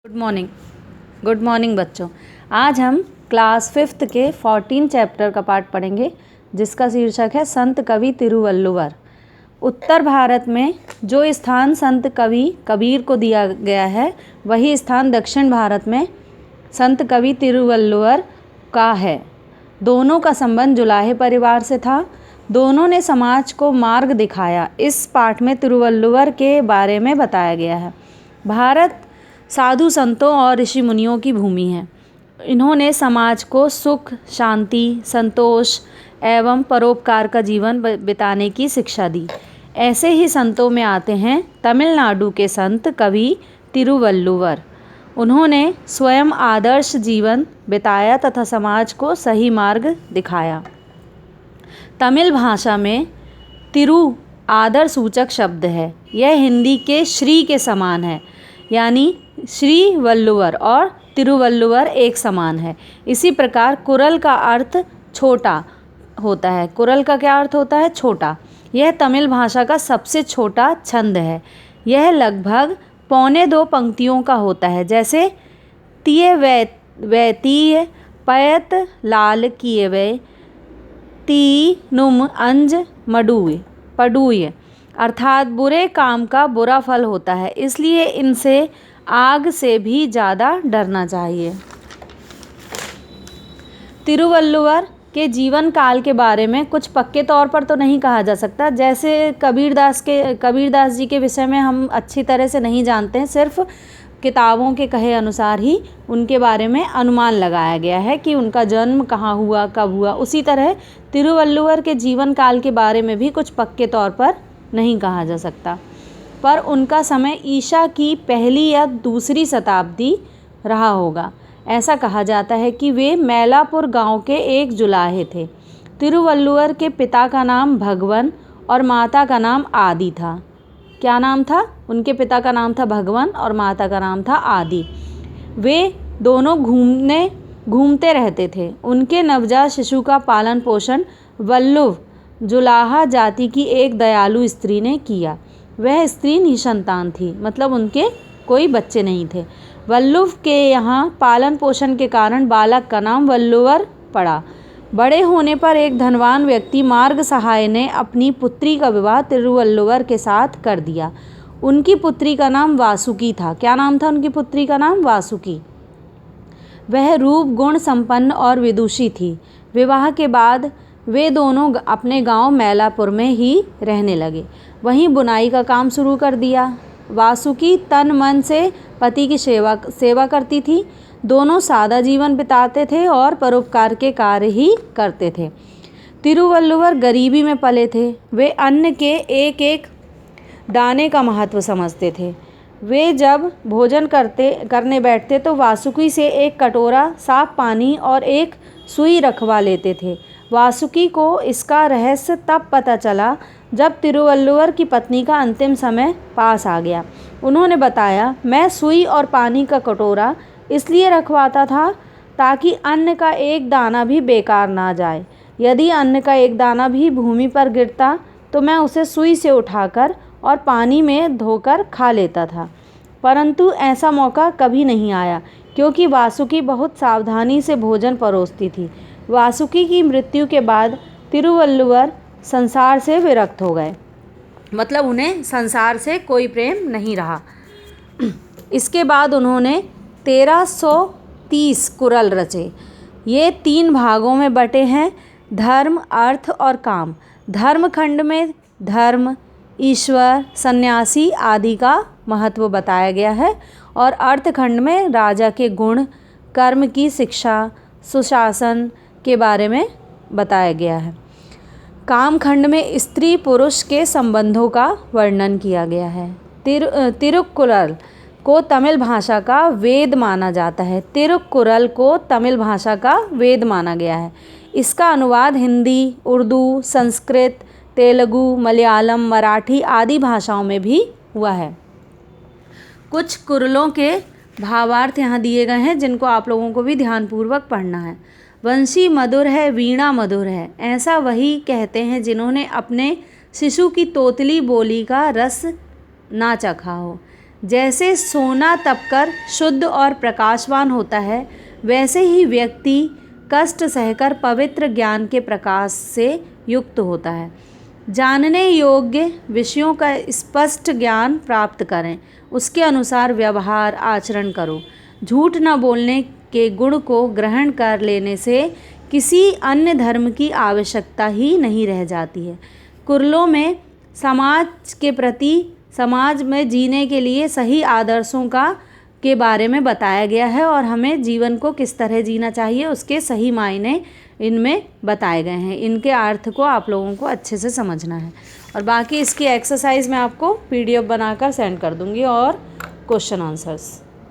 Good morning बच्चों। आज हम क्लास 5th के 14 चैप्टर का पाठ पढ़ेंगे जिसका शीर्षक है संत कवि तिरुवल्लुवर। उत्तर भारत में जो स्थान संत कवि कबीर को दिया गया है वही स्थान दक्षिण भारत में संत कवि तिरुवल्लुवर का है। दोनों का संबंध जुलाहे परिवार से था। दोनों ने समाज को मार्ग दिखाया। इस पाठ में तिरुवल्लुवर के बारे में बताया गया है। भारत साधु संतों और ऋषि मुनियों की भूमि है। इन्होंने समाज को सुख, शांति, संतोष एवं परोपकार का जीवन बिताने की शिक्षा दी। ऐसे ही संतों में आते हैं तमिलनाडु के संत कवि तिरुवल्लुवर। उन्होंने स्वयं आदर्श जीवन बिताया तथा समाज को सही मार्ग दिखाया। तमिल भाषा में तिरु आदर सूचक शब्द है। यह हिंदी के श्री के समान है, यानी श्री वल्लुवर और तिरुवल्लुवर एक समान है। इसी प्रकार कुरल का अर्थ छोटा होता है। कुरल का क्या अर्थ होता है? छोटा। यह तमिल भाषा का सबसे छोटा छंद है। यह लगभग 1.25 पंक्तियों का होता है, जैसे तीय वैतीय पयत लाल किए ती नुम अंज मडूय पडूय, अर्थात बुरे काम का बुरा फल होता है, इसलिए इनसे आग से भी ज़्यादा डरना चाहिए। तिरुवल्लुवर के जीवन काल के बारे में कुछ पक्के तौर पर तो नहीं कहा जा सकता। जैसे कबीरदास जी के विषय में हम अच्छी तरह से नहीं जानते हैं, सिर्फ किताबों के कहे अनुसार ही उनके बारे में अनुमान लगाया गया है कि उनका जन्म कहाँ हुआ, कब हुआ। उसी तरह तिरुवल्लुवर के जीवन काल के बारे में भी कुछ पक्के तौर पर नहीं कहा जा सकता, पर उनका समय ईसा की 1ली या 2री शताब्दी रहा होगा। ऐसा कहा जाता है कि वे मैलापुर गांव के एक जुलाहे थे। तिरुवल्लुवर के पिता का नाम भगवन और माता का नाम आदि था। क्या नाम था? उनके पिता का नाम था भगवन और माता का नाम था आदि। वे दोनों घूमते रहते थे। उनके नवजात शिशु का पालन पोषण वल्लुव जुलाहा जाति की एक दयालु स्त्री ने किया। वह स्त्री निसंतान थी, मतलब उनके कोई बच्चे नहीं थे। वल्लुव के यहाँ पालन पोषण के कारण बालक का नाम वल्लुवर पड़ा। बड़े होने पर एक धनवान व्यक्ति मार्ग सहाय ने अपनी पुत्री का विवाह तिरुवल्लुवर के साथ कर दिया। उनकी पुत्री का नाम वासुकी था। क्या नाम था उनकी पुत्री का नाम? वासुकी। वह रूप गुण संपन्न और विदुषी थी। विवाह के बाद वे दोनों अपने गांव मैलापुर में ही रहने लगे। वहीं बुनाई का काम शुरू कर दिया। वासुकी तन मन से पति की सेवा करती थी। दोनों सादा जीवन बिताते थे और परोपकार के कार्य ही करते थे। तिरुवल्लुवर गरीबी में पले थे। वे अन्न के एक एक दाने का महत्व समझते थे। वे जब भोजन करने बैठते तो वासुकी से एक कटोरा साफ पानी और एक सुई रखवा लेते थे। वासुकी को इसका रहस्य तब पता चला जब तिरुवल्लुवर की पत्नी का अंतिम समय पास आ गया। उन्होंने बताया, मैं सुई और पानी का कटोरा इसलिए रखवाता था ताकि अन्न का एक दाना भी बेकार ना जाए। यदि अन्न का एक दाना भी भूमि पर गिरता तो मैं उसे सुई से उठाकर और पानी में धोकर खा लेता था, परंतु ऐसा मौका कभी नहीं आया क्योंकि वासुकी बहुत सावधानी से भोजन परोसती थी। वासुकी की मृत्यु के बाद तिरुवल्लुवर संसार से विरक्त हो गए, मतलब उन्हें संसार से कोई प्रेम नहीं रहा। इसके बाद उन्होंने 1330 कुरल रचे। ये 3 भागों में बटे हैं, धर्म, अर्थ और काम। धर्म खंड में धर्म, ईश्वर, सन्यासी आदि का महत्व बताया गया है और अर्थ खंड में राजा के गुण, कर्म की शिक्षा, सुशासन के बारे में बताया गया है। काम खंड में स्त्री पुरुष के संबंधों का वर्णन किया गया है। तिरुक्कुरल को तमिल भाषा का वेद माना जाता है। तिरुक्कुरल को तमिल भाषा का वेद माना गया है। इसका अनुवाद हिंदी, उर्दू, संस्कृत, तेलुगु, मलयालम, मराठी आदि भाषाओं में भी हुआ है। कुछ कुरलों के भावार्थ यहाँ दिए गए हैं जिनको आप लोगों को भी ध्यानपूर्वक पढ़ना है। वंशी मधुर है, वीणा मधुर है, ऐसा वही कहते हैं जिन्होंने अपने शिशु की तोतली बोली का रस ना चखा हो। जैसे सोना तपकर शुद्ध और प्रकाशवान होता है, वैसे ही व्यक्ति कष्ट सहकर पवित्र ज्ञान के प्रकाश से युक्त होता है। जानने योग्य विषयों का स्पष्ट ज्ञान प्राप्त करें, उसके अनुसार व्यवहार आचरण करो। झूठ न बोलने के गुण को ग्रहण कर लेने से किसी अन्य धर्म की आवश्यकता ही नहीं रह जाती है। कुरलों में समाज के प्रति, समाज में जीने के लिए सही आदर्शों के बारे में बताया गया है और हमें जीवन को किस तरह जीना चाहिए उसके सही मायने इनमें बताए गए हैं। इनके अर्थ को आप लोगों को अच्छे से समझना है और बाकी इसकी एक्सरसाइज मैं आपको PDF बनाकर सेंड कर दूंगी और क्वेश्चन आंसर्स।